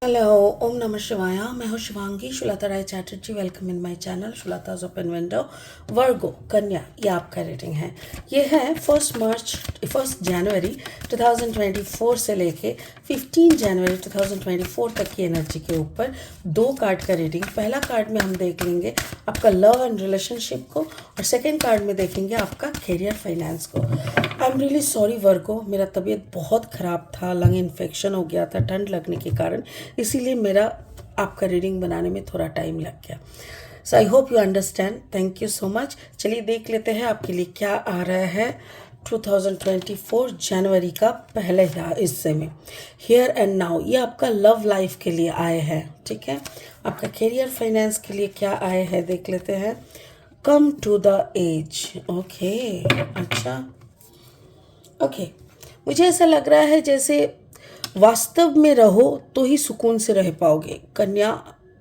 Hello, ओम नमः शिवाय। मैं हूँ Shivangi Shulata Rai Chatterjee. Welcome in my channel Shulata's open window. Virgo कन्या, ये आपका रीडिंग है। ये है 1 जनवरी 2024 से लेके 15 जनवरी 2024 तक की एनर्जी के ऊपर 2 कार्ड का रीडिंग। पहला कार्ड में हम देख लेंगे आपका लव एंड रिलेशनशिप को, और सेकेंड कार्ड में देखेंगे आपका करियर फाइनेंस को। आई एम रियली सॉरी वर्गो, मेरा तबीयत बहुत ख़राब था, लंग इन्फेक्शन हो गया था ठंड लगने के कारण, इसीलिए मेरा आपका रीडिंग बनाने में थोड़ा टाइम लग गया। So I hope you understand. Thank you so much. चलिए देख लेते हैं आपके लिए क्या आ रहा है 2024 जनवरी का पहले हिस्से में। हियर एंड नाउ, ये आपका लव लाइफ के लिए आए हैं, ठीक है। आपका करियर फाइनेंस के लिए क्या आए हैं देख लेते हैं। Come to the edge, okay, अच्छा, ओके। मुझे ऐसा लग रहा है जैसे वास्तव में रहो तो ही सुकून से रह पाओगे। कन्या,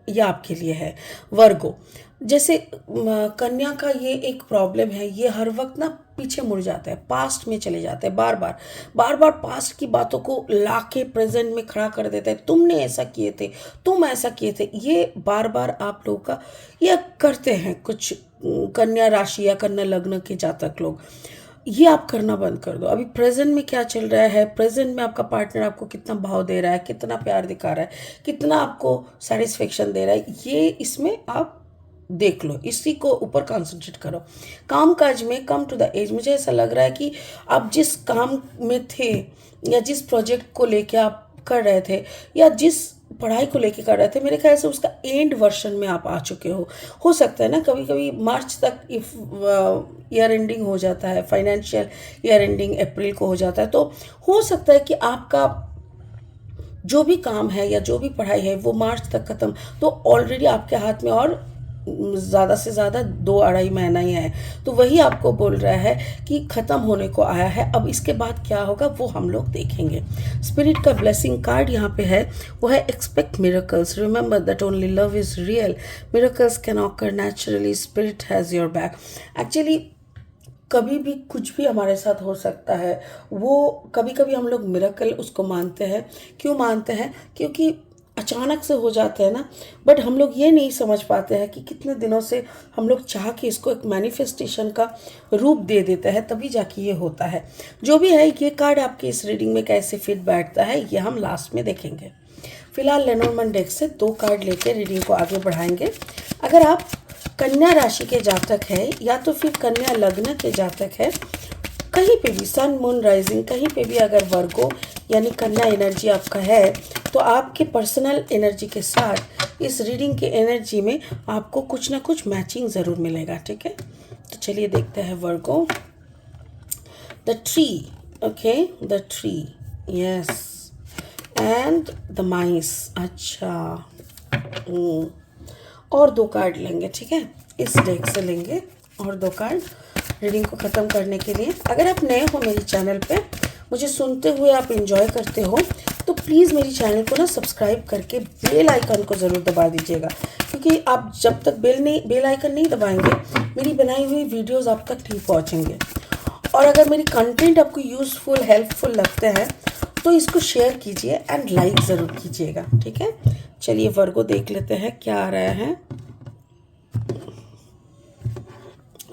ये आपके लिए है। वर्गो, जैसे कन्या का ये एक प्रॉब्लम है, ये हर वक्त ना पीछे मुड़ जाता है, पास्ट में चले जाता है, बार बार पास्ट की बातों को लाके प्रेजेंट में खड़ा कर देता है। तुमने ऐसा किए थे, तुम ऐसा किए थे, ये बार बार आप लोगों का ये करते हैं कुछ कन्या राशि या कन्या लग्न के जातक लोग। ये आप करना बंद कर दो। अभी प्रेजेंट में क्या चल रहा है, प्रेजेंट में आपका पार्टनर आपको कितना भाव दे रहा है, कितना प्यार दिखा रहा है, कितना आपको सेटिस्फेक्शन दे रहा है, ये इसमें आप देख लो, इसी को ऊपर कंसंट्रेट करो। काम काज में कम टू द एज, मुझे ऐसा लग रहा है कि आप जिस काम में थे या जिस प्रोजेक्ट को लेके आप कर रहे थे या जिस पढ़ाई को लेके कर रहे थे, मेरे ख्याल से उसका एंड वर्जन में आप आ चुके हो सकता है ना। कभी कभी मार्च तक इफ ईयर एंडिंग हो जाता है, फाइनेंशियल ईयर एंडिंग अप्रैल को हो जाता है, तो हो सकता है कि आपका जो भी काम है या जो भी पढ़ाई है वो मार्च तक ख़त्म, तो ऑलरेडी आपके हाथ में और ज़्यादा से ज़्यादा 2-2.5 महीना ही है। तो वही आपको बोल रहा है कि ख़त्म होने को आया है। अब इसके बाद क्या होगा वो हम लोग देखेंगे। स्पिरिट का ब्लेसिंग कार्ड यहाँ पे है, वो है expect miracles, remember that only love is real, miracles can occur naturally, spirit has your back. Actually कभी भी कुछ भी हमारे साथ हो सकता है, वो कभी कभी हम लोग मिरेकल उसको मानते हैं। क्यों मानते हैं? क्योंकि अचानक से हो जाते हैं ना, बट हम लोग ये नहीं समझ पाते हैं कि कितने दिनों से हम लोग चाह के इसको एक मैनिफेस्टेशन का रूप दे देते हैं, तभी जाके ये होता है। जो भी है, ये कार्ड आपके इस रीडिंग में कैसे फिट बैठता है ये हम लास्ट में देखेंगे। फिलहाल लेनोर्मन डेक से 2 कार्ड लेकर रीडिंग को आगे बढ़ाएंगे। अगर आप कन्या राशि के जातक है या तो फिर कन्या लग्न के जातक है, कहीं पे भी सन मून राइजिंग, कहीं पे भी अगर वर्गो यानी कन्या एनर्जी आपका है, तो आपके पर्सनल एनर्जी के साथ इस रीडिंग के एनर्जी में आपको कुछ ना कुछ मैचिंग ज़रूर मिलेगा, ठीक है। तो चलिए देखते हैं Virgo. The tree, okay, the tree, yes, and the mice, अच्छा। और 2 कार्ड लेंगे, ठीक है, इस डेक से लेंगे और 2 कार्ड रीडिंग को ख़त्म करने के लिए। अगर आप नए हो मेरे चैनल पे, मुझे सुनते हुए आप एंजॉय करते हो, तो प्लीज़ मेरी चैनल को ना सब्सक्राइब करके बेल आइकन को ज़रूर दबा दीजिएगा, क्योंकि आप जब तक बेल आइकन नहीं दबाएंगे, मेरी बनाई हुई वीडियोस आप तक नहीं पहुंचेंगे। और अगर मेरी कंटेंट आपको यूज़फुल हेल्पफुल लगते हैं तो इसको शेयर कीजिए एंड लाइक ज़रूर कीजिएगा, ठीक है। चलिए वर्गो देख लेते हैं क्या आ रहा है।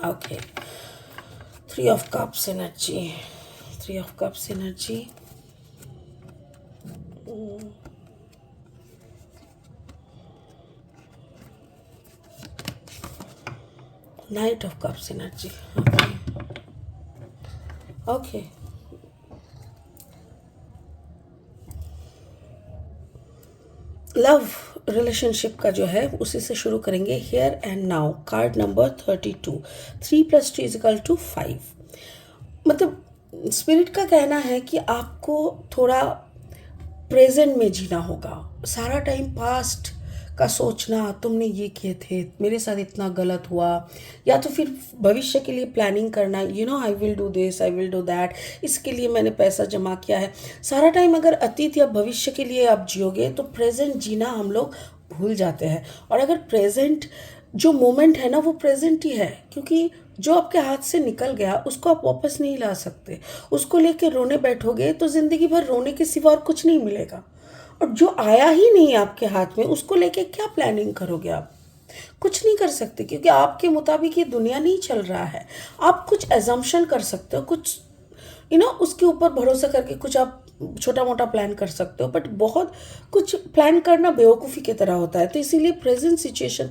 Okay, 3 of cups energy, 3 of cups energy, night of cups energy, okay. Love relationship का जो है उसी से शुरू करेंगे। Here and now, card number 32, 3 + 2 = 5। मतलब स्पिरिट का कहना है कि आपको थोड़ा प्रेजेंट में जीना होगा। सारा टाइम पास्ट का सोचना, तुमने ये किए थे, मेरे साथ इतना गलत हुआ, या तो फिर भविष्य के लिए प्लानिंग करना, I will do this, I will do that, इसके लिए मैंने पैसा जमा किया है। सारा टाइम अगर अतीत या भविष्य के लिए आप जियोगे तो प्रेजेंट जीना हम लोग भूल जाते हैं। और अगर प्रेजेंट जो मोमेंट है ना, वो प्रेजेंट ही है, क्योंकि जो आपके हाथ से निकल गया उसको आप वापस नहीं ला सकते। उसको लेके रोने बैठोगे तो ज़िंदगी भर रोने के सिवा और कुछ नहीं मिलेगा। और जो आया ही नहीं आपके हाथ में उसको लेके क्या प्लानिंग करोगे आप? कुछ नहीं कर सकते, क्योंकि आपके मुताबिक ये दुनिया नहीं चल रहा है। आप कुछ एजम्पशन कर सकते हो, कुछ उसके ऊपर भरोसा करके कुछ आप छोटा मोटा प्लान कर सकते हो, बट बहुत कुछ प्लान करना बेवकूफ़ी की तरह होता है। तो इसीलिए प्रेजेंट सिचुएशन,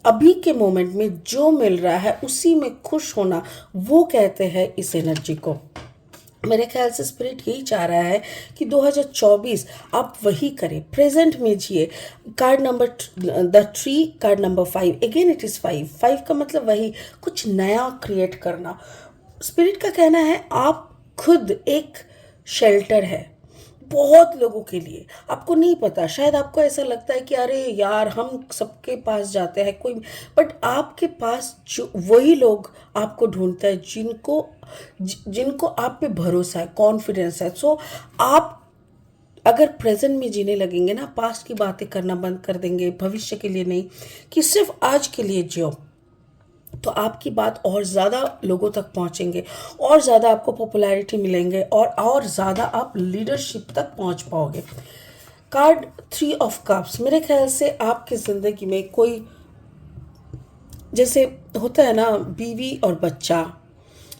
अभी के मोमेंट में जो मिल रहा है उसी में खुश होना, वो कहते हैं इस एनर्जी को। मेरे ख्याल से स्पिरिट यही चाह रहा है कि 2024 आप वही करें, प्रेजेंट में जिए। Card number the tree, card number 5, again it is 5 का मतलब वही कुछ नया क्रिएट करना। स्पिरिट का कहना है आप खुद एक शेल्टर है बहुत लोगों के लिए। आपको नहीं पता, शायद आपको ऐसा लगता है कि अरे यार हम सबके पास जाते हैं कोई, बट आपके पास जो वही लोग आपको ढूंढता है जिनको आप पे भरोसा है, कॉन्फिडेंस है। सो आप अगर प्रेजेंट में जीने लगेंगे ना, पास्ट की बातें करना बंद कर देंगे, भविष्य के लिए नहीं, कि सिर्फ आज के लिए जियो, तो आपकी बात और ज़्यादा लोगों तक पहुंचेंगे, और ज़्यादा आपको पॉपुलैरिटी मिलेंगे, और ज़्यादा आप लीडरशिप तक पहुंच पाओगे। कार्ड 3 ऑफ कप्स, मेरे ख्याल से आपकी ज़िंदगी में कोई, जैसे होता है ना बीवी और बच्चा,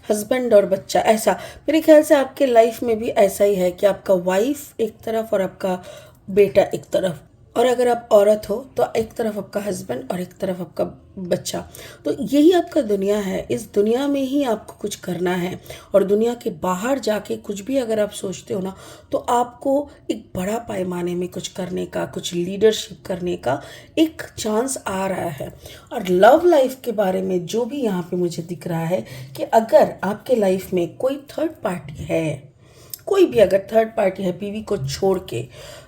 हस्बैंड और बच्चा, ऐसा मेरे ख्याल से आपके लाइफ में भी ऐसा ही है कि आपका वाइफ एक तरफ और आपका बेटा एक तरफ, और अगर आप औरत हो तो एक तरफ आपका हस्बैंड और एक तरफ आपका बच्चा। तो यही आपका दुनिया है, इस दुनिया में ही आपको कुछ करना है। और दुनिया के बाहर जाके कुछ भी अगर आप सोचते हो ना, तो आपको एक बड़ा पैमाने में कुछ करने का, कुछ लीडरशिप करने का एक चांस आ रहा है। और लव लाइफ के बारे में जो भी यहाँ पे मुझे दिख रहा है कि अगर आपके लाइफ में कोई थर्ड पार्टी है, कोई भी अगर थर्ड पार्टी है बीवी को छोड़ के,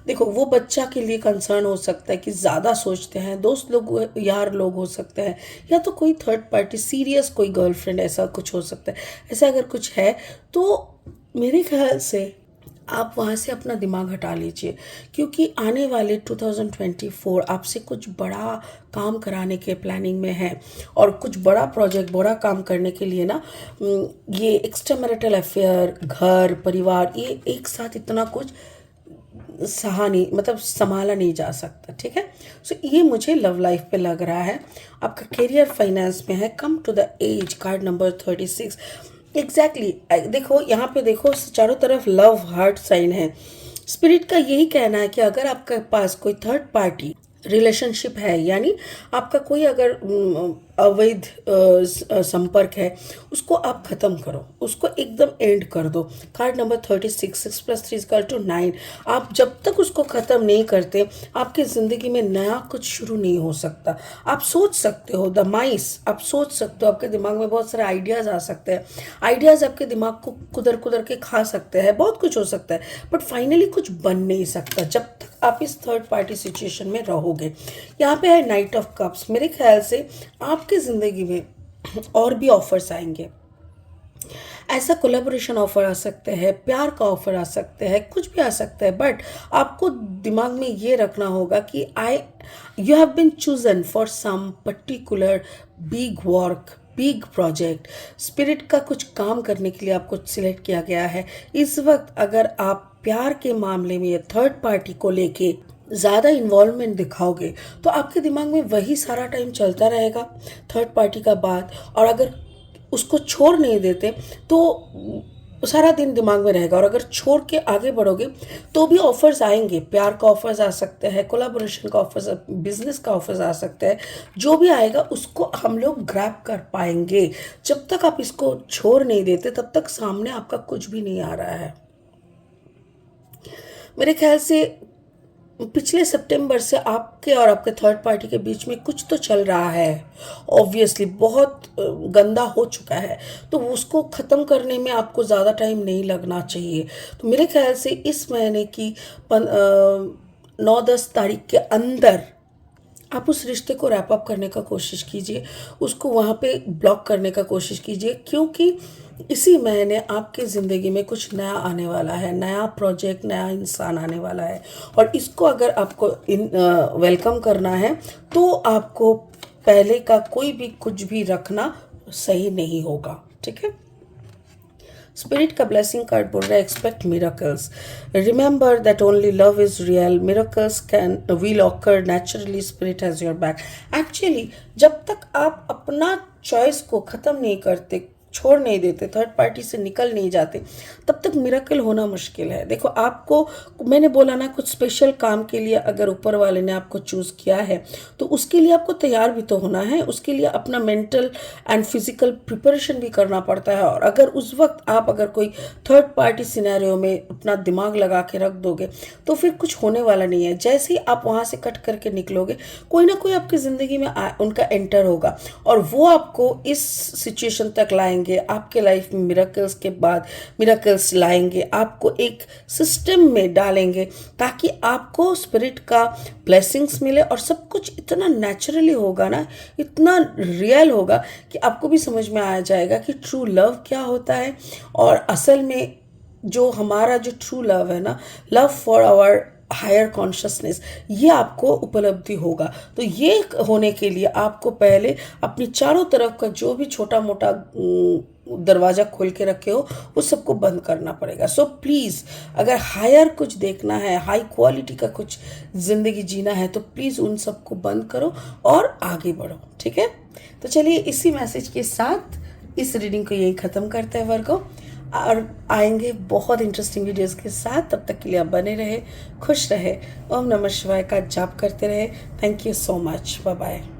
देखो वो बच्चा के लिए कंसर्न हो सकता है कि ज़्यादा सोचते हैं, दोस्त लोग यार लोग हो सकते हैं, या तो कोई थर्ड पार्टी सीरियस कोई गर्लफ्रेंड, ऐसा कुछ हो सकता है। ऐसा अगर कुछ है तो मेरे ख्याल से आप वहाँ से अपना दिमाग हटा लीजिए, क्योंकि आने वाले 2024 आपसे कुछ बड़ा काम कराने के प्लानिंग में है। और कुछ बड़ा प्रोजेक्ट, बड़ा काम करने के लिए ना, ये एक्स्ट्रा मैरिटल अफेयर, घर परिवार, ये एक साथ इतना कुछ सहा नहीं, मतलब संभाला नहीं जा सकता, ठीक है। सो ये मुझे लव लाइफ पे लग रहा है। आपका करियर फाइनेंस में है। Come to the edge, card number 36, exactly देखो यहाँ पे, देखो चारों तरफ लव हार्ट साइन है। स्पिरिट का यही कहना है कि अगर आपके पास कोई थर्ड पार्टी रिलेशनशिप है, यानी आपका कोई अगर अवैध संपर्क है, उसको आप ख़त्म करो, उसको एकदम एंड कर दो। Card number 36, 6 + 3 = 9। आप जब तक उसको ख़त्म नहीं करते, आपकी ज़िंदगी में नया कुछ शुरू नहीं हो सकता। आप सोच सकते हो द माइस, आप सोच सकते हो, आपके दिमाग में बहुत सारे आइडियाज़ आ सकते हैं, आइडियाज़ आपके दिमाग को कुदर कुदर के खा सकते हैं, बहुत कुछ हो सकता है, बट फाइनली कुछ बन नहीं सकता जब तक आप इस थर्ड पार्टी सिचुएशन में रहोगे। यहाँ पे है नाइट ऑफ कप्स। मेरे ख्याल से आपकी ज़िंदगी में और भी ऑफर्स आएंगे, ऐसा कोलैबोरेशन ऑफर आ सकते हैं, प्यार का ऑफर आ सकते हैं, कुछ भी आ सकता है, बट आपको दिमाग में ये रखना होगा कि you have been chosen for some particular big work, big project. Spirit का कुछ काम करने के लिए आपको सिलेक्ट किया गया है। इस वक्त अगर आप प्यार के मामले में या थर्ड पार्टी को लेके ज़्यादा इन्वॉल्वमेंट दिखाओगे, तो आपके दिमाग में वही सारा टाइम चलता रहेगा थर्ड पार्टी का बात। और अगर उसको छोड़ नहीं देते तो सारा दिन दिमाग में रहेगा। और अगर छोड़ के आगे बढ़ोगे तो भी ऑफर्स आएंगे, प्यार का ऑफर्स आ सकते हैं, कोलैबोरेशन का ऑफर्स, बिजनेस का ऑफर्स आ सकते हैं। जो भी आएगा उसको हम लोग ग्रैब कर पाएंगे। जब तक आप इसको छोड़ नहीं देते तब तक सामने आपका कुछ भी नहीं आ रहा है। मेरे ख्याल से पिछले सितंबर से आपके और आपके थर्ड पार्टी के बीच में कुछ तो चल रहा है, ऑब्वियसली बहुत गंदा हो चुका है, तो उसको ख़त्म करने में आपको ज़्यादा टाइम नहीं लगना चाहिए। तो मेरे ख्याल से इस महीने की 9-10 तारीख के अंदर आप उस रिश्ते को रैप अप करने का कोशिश कीजिए, उसको वहाँ पे ब्लॉक करने का कोशिश कीजिए, क्योंकि इसी महीने आपकी ज़िंदगी में कुछ नया आने वाला है, नया प्रोजेक्ट, नया इंसान आने वाला है। और इसको अगर आपको वेलकम करना है तो आपको पहले का कोई भी कुछ भी रखना सही नहीं होगा, ठीक है। स्पिरिट का ब्लेसिंग कार्ड बोल रहा है expect miracles, remember that only love is real, miracles can will occur naturally, spirit has your back. Actually जब तक आप अपना चॉइस को ख़त्म नहीं करते, छोड़ नहीं देते, थर्ड पार्टी से निकल नहीं जाते, तब तक मिरेकल होना मुश्किल है। देखो आपको, मैंने बोला ना, कुछ स्पेशल काम के लिए अगर ऊपर वाले ने आपको चूज़ किया है तो उसके लिए आपको तैयार भी तो होना है, उसके लिए अपना मेंटल एंड फिजिकल प्रिपरेशन भी करना पड़ता है। और अगर उस वक्त आप अगर कोई थर्ड पार्टी सिनेरियो में अपना दिमाग लगा के रख दोगे तो फिर कुछ होने वाला नहीं है। जैसे ही आप वहाँ से कट करके निकलोगे, कोई ना कोई आपकी ज़िंदगी में उनका एंटर होगा और वो आपको इस सिचुएशन तक लाएंगे, आपके लाइफ में मिरेकल्स के बाद मिरेकल्स लाएंगे, आपको एक सिस्टम में डालेंगे ताकि आपको स्पिरिट का ब्लेसिंग्स मिले और सब कुछ इतना नेचुरली होगा ना, इतना रियल होगा कि आपको भी समझ में आ जाएगा कि ट्रू लव क्या होता है। और असल में जो हमारा जो ट्रू लव है ना, love for our higher consciousness, ये आपको उपलब्धि होगा। तो ये होने के लिए आपको पहले अपनी चारों तरफ का जो भी छोटा मोटा दरवाज़ा खोल के रखे हो उस सबको बंद करना पड़ेगा। सो प्लीज़, अगर हायर कुछ देखना है, हाई क्वालिटी का कुछ ज़िंदगी जीना है, तो प्लीज़ उन सबको बंद करो और आगे बढ़ो। ठीक है, तो चलिए इसी मैसेज के साथ इस रीडिंग को यही ख़त्म करते हैं वर्गो, और आएंगे बहुत इंटरेस्टिंग वीडियोस के साथ। तब तक के लिए आप बने रहे, खुश रहे, ओम नमः शिवाय का जाप करते रहे। Thank you so much, bye bye.